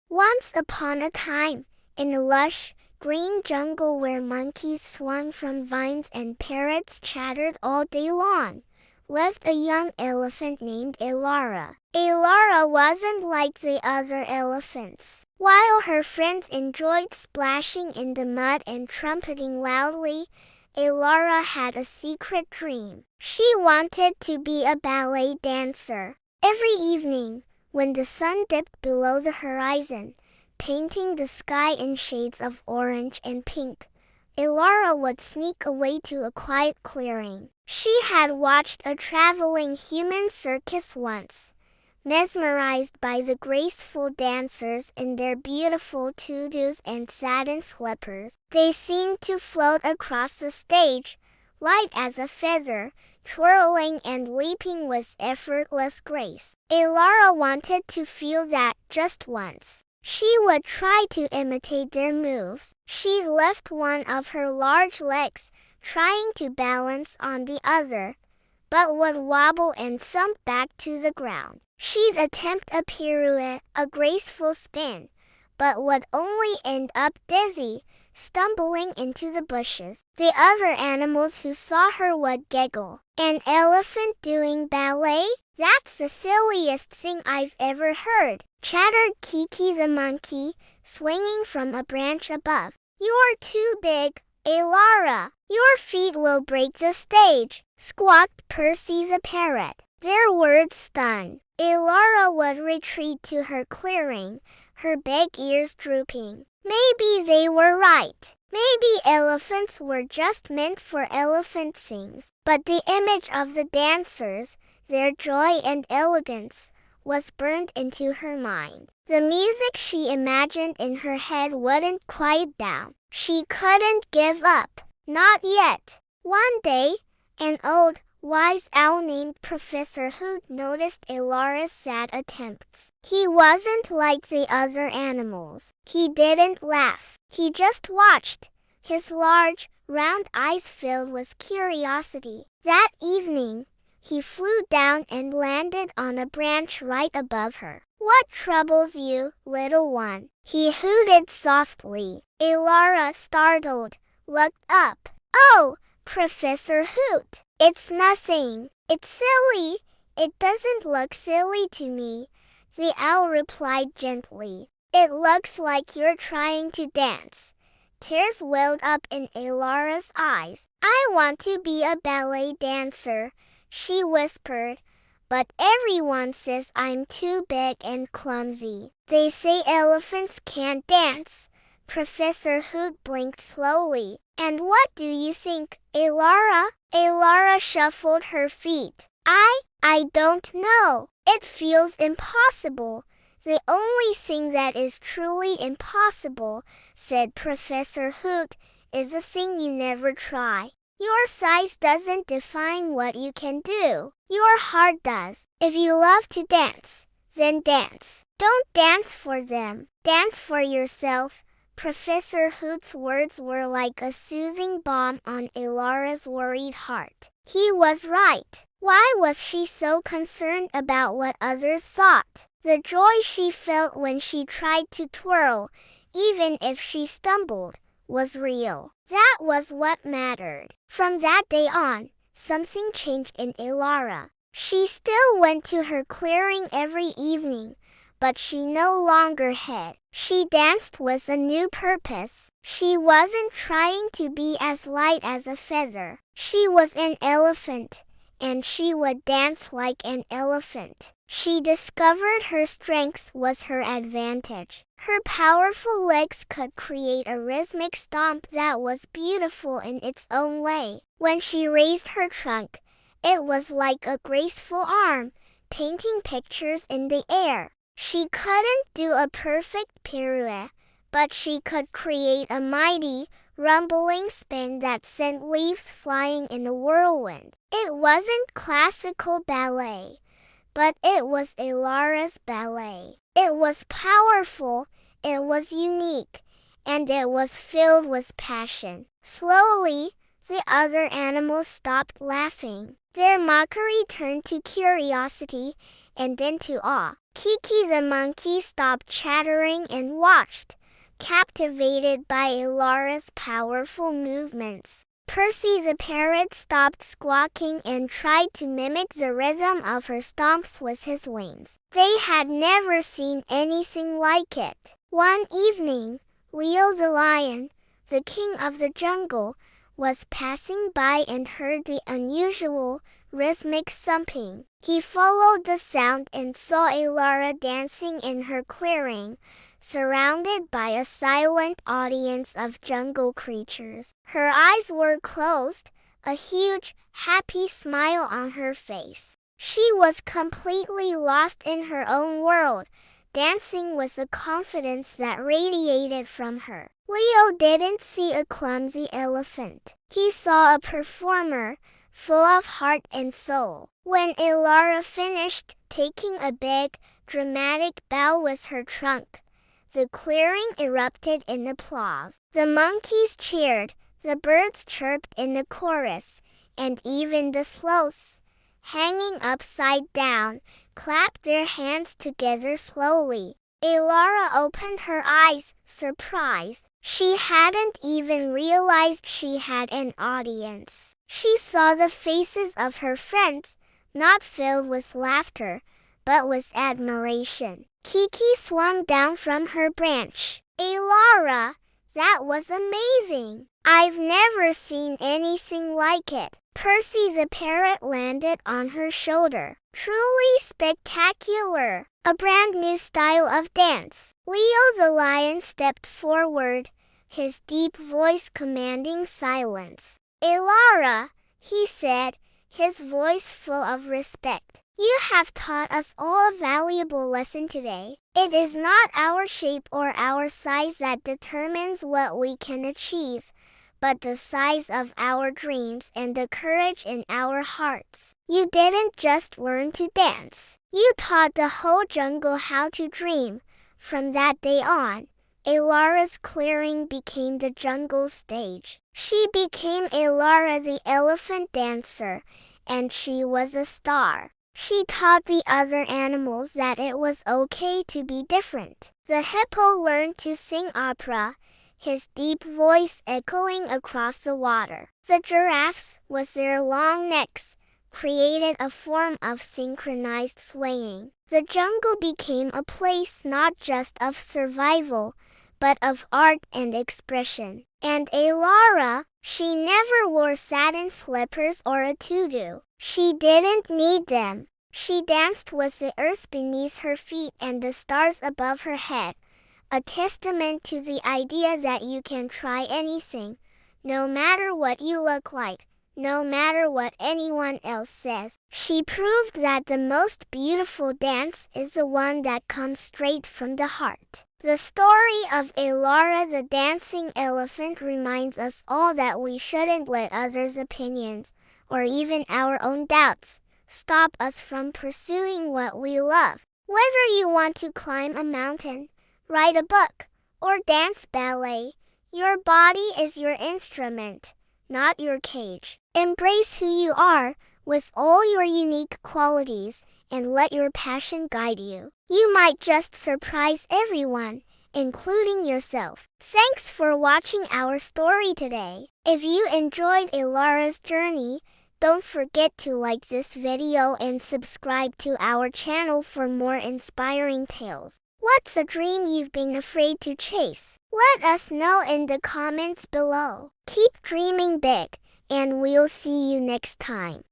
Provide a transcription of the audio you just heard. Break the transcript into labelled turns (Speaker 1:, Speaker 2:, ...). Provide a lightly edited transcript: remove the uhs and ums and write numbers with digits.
Speaker 1: Once upon a time, in a lush, green jungle where monkeys swung from vines and parrots chattered all day long, lived a young elephant named Elara. Elara wasn't like the other elephants. While her friends enjoyed splashing in the mud and trumpeting loudly, Elara had a secret dream. She wanted to be a ballet dancer. Every evening, when the sun dipped below the horizon, painting the sky in shades of orange and pink, Elara would sneak away to a quiet clearing. She had watched a traveling human circus once, mesmerized by the graceful dancers in their beautiful tutus and satin slippers. They seemed to float across the stage, light as a feather, twirling and leaping with effortless grace. Elara wanted to feel that just once. She would try to imitate their moves. She'd lift one of her large legs, trying to balance on the other, but would wobble and thump back to the ground. She'd attempt a pirouette, a graceful spin, but would only end up dizzy, stumbling into the bushes. The other animals who saw her would giggle. An elephant doing ballet? That's the silliest thing I've ever heard, chattered Kiki the monkey, swinging from a branch above. You're too big, Elara. Your feet will break the stage, squawked Percy the parrot. Their words stunned. Elara would retreat to her clearing, her big ears drooping. Maybe they were right. Maybe elephants were just meant for elephant things. But the image of the dancers, their joy and elegance, was burned into her mind. The music she imagined in her head wouldn't quiet down. She couldn't give up. Not yet. One day, an old, wise owl named Professor Hoot noticed Elara's sad attempts. He wasn't like the other animals. He didn't laugh. He just watched, his large, round eyes filled with curiosity. That evening, he flew down and landed on a branch right above her. What troubles you, little one? He hooted softly. Elara, startled, looked up. Oh, Professor Hoot! It's nothing. It's silly. It doesn't look silly to me, the owl replied gently. It looks like you're trying to dance. Tears welled up in Elara's eyes. I want to be a ballet dancer, she whispered, but everyone says I'm too big and clumsy. They say elephants can't dance. Professor Hoot blinked slowly. And what do you think, Elara? Elara shuffled her feet. I don't know. It feels impossible. The only thing that is truly impossible, said Professor Hoot, is a thing you never try. Your size doesn't define what you can do. Your heart does. If you love to dance, then dance. Don't dance for them. Dance for yourself. Professor Hoot's words were like a soothing balm on Elara's worried heart. He was right. Why was she so concerned about what others thought? The joy she felt when she tried to twirl, even if she stumbled, was real. That was what mattered. From that day on, something changed in Elara. She still went to her clearing every evening, but she no longer had. She danced with a new purpose. She wasn't trying to be as light as a feather. She was an elephant, and she would dance like an elephant. She discovered her strength was her advantage. Her powerful legs could create a rhythmic stomp that was beautiful in its own way. When she raised her trunk, it was like a graceful arm, painting pictures in the air. She couldn't do a perfect pirouette, but she could create a mighty, rumbling spin that sent leaves flying in a whirlwind. It wasn't classical ballet, but it was Elara's ballet. It was powerful, it was unique, and it was filled with passion. Slowly, the other animals stopped laughing. Their mockery turned to curiosity, and then to awe. Kiki the monkey stopped chattering and watched, captivated by Elara's powerful movements. Percy the parrot stopped squawking and tried to mimic the rhythm of her stomps with his wings. They had never seen anything like it. One evening, Leo the lion, the king of the jungle, was passing by and heard the unusual, rhythmic thumping. He followed the sound and saw Elara dancing in her clearing, surrounded by a silent audience of jungle creatures. Her eyes were closed, a huge, happy smile on her face. She was completely lost in her own world, dancing with a confidence that radiated from her. Leo didn't see a clumsy elephant. He saw a performer, full of heart and soul. When Elara finished taking a big, dramatic bow with her trunk, the clearing erupted in applause. The monkeys cheered, the birds chirped in the chorus, and even the sloths, hanging upside down, clapped their hands together slowly. Elara opened her eyes, surprised. She hadn't even realized she had an audience. She saw the faces of her friends, not filled with laughter, but with admiration. Kiki swung down from her branch. Elara, that was amazing! I've never seen anything like it. Percy the parrot landed on her shoulder. Truly spectacular! A brand new style of dance. Leo the lion stepped forward, his deep voice commanding silence. Elara, he said, his voice full of respect. You have taught us all a valuable lesson today. It is not our shape or our size that determines what we can achieve, but the size of our dreams and the courage in our hearts. You didn't just learn to dance. You taught the whole jungle how to dream. From that day on, Elara's clearing became the jungle stage. She became Elara the elephant dancer, and she was a star. She taught the other animals that it was okay to be different. The hippo learned to sing opera, his deep voice echoing across the water. The giraffes, with their long necks, created a form of synchronized swaying. The jungle became a place not just of survival, but of art and expression. And Elara, she never wore satin slippers or a tutu. She didn't need them. She danced with the earth beneath her feet and the stars above her head, a testament to the idea that you can try anything, no matter what you look like, no matter what anyone else says. She proved that the most beautiful dance is the one that comes straight from the heart. The story of Elara the dancing elephant reminds us all that we shouldn't let others' opinions, or even our own doubts, stop us from pursuing what we love. Whether you want to climb a mountain, write a book, or dance ballet, your body is your instrument, not your cage. Embrace who you are, with all your unique qualities, and let your passion guide you. You might just surprise everyone, including yourself. Thanks for watching our story today. If you enjoyed Elara's journey, don't forget to like this video and subscribe to our channel for more inspiring tales. What's a dream you've been afraid to chase? Let us know in the comments below. Keep dreaming big, and we'll see you next time.